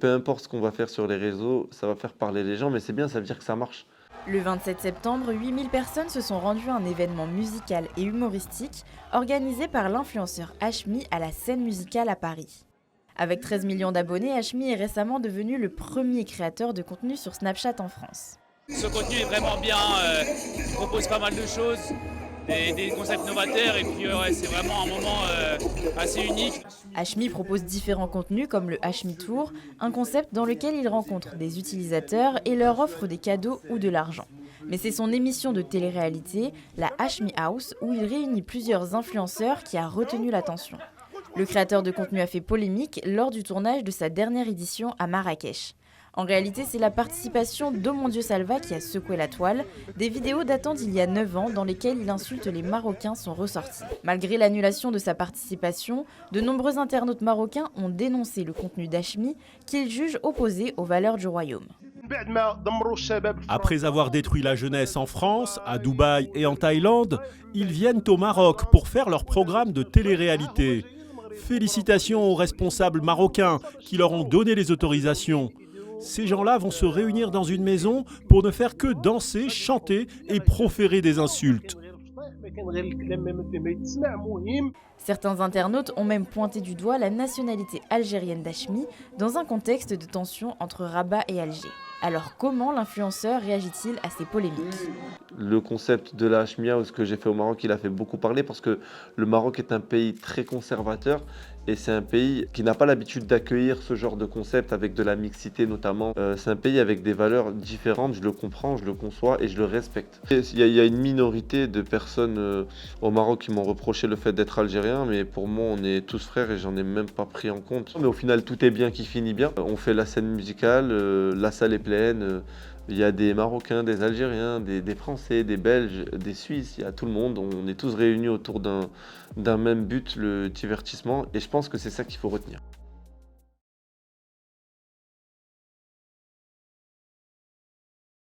Peu importe ce qu'on va faire sur les réseaux, ça va faire parler les gens, mais c'est bien, ça veut dire que ça marche. Le 27 septembre, 8000 personnes se sont rendues à un événement musical et humoristique organisé par l'influenceur Hashmi à la scène musicale à Paris. Avec 13 millions d'abonnés, Hashmi est récemment devenu le premier créateur de contenu sur Snapchat en France. Ce contenu est vraiment bien, il propose pas mal de choses, des concepts novateurs et puis ouais, c'est vraiment un moment assez unique. Hashmi propose différents contenus comme le Hashmi Tour, un concept dans lequel il rencontre des utilisateurs et leur offre des cadeaux ou de l'argent. Mais c'est son émission de télé-réalité, la Hashmi House, où il réunit plusieurs influenceurs qui a retenu l'attention. Le créateur de contenu a fait polémique lors du tournage de sa dernière édition à Marrakech. En réalité, c'est la participation d'O Mon Dieu Salva qui a secoué la toile. Des vidéos datant d'il y a 9 ans dans lesquelles il insulte les Marocains sont ressorties. Malgré l'annulation de sa participation, de nombreux internautes marocains ont dénoncé le contenu d'Hashmi qu'ils jugent opposé aux valeurs du royaume. Après avoir détruit la jeunesse en France, à Dubaï et en Thaïlande, ils viennent au Maroc pour faire leur programme de télé-réalité. Félicitations aux responsables marocains qui leur ont donné les autorisations. Ces gens-là vont se réunir dans une maison pour ne faire que danser, chanter et proférer des insultes. Certains internautes ont même pointé du doigt la nationalité algérienne d'Hashmi dans un contexte de tension entre Rabat et Alger. Alors comment l'influenceur réagit-il à ces polémiques ? Le concept de la Hashmi House que j'ai fait au Maroc, il a fait beaucoup parler parce que le Maroc est un pays très conservateur et c'est un pays qui n'a pas l'habitude d'accueillir ce genre de concept avec de la mixité notamment. C'est un pays avec des valeurs différentes, je le comprends, je le conçois et je le respecte. Il y a une minorité de personnes au Maroc qui m'ont reproché le fait d'être algérien, mais pour moi on est tous frères et j'en ai même pas pris en compte. Mais au final tout est bien qui finit bien. On fait la scène musicale, la salle est pleine. Il y a des Marocains, des Algériens, des Français, des Belges, des Suisses, il y a tout le monde. On est tous réunis autour d'un même but, le divertissement. Et je pense que c'est ça qu'il faut retenir.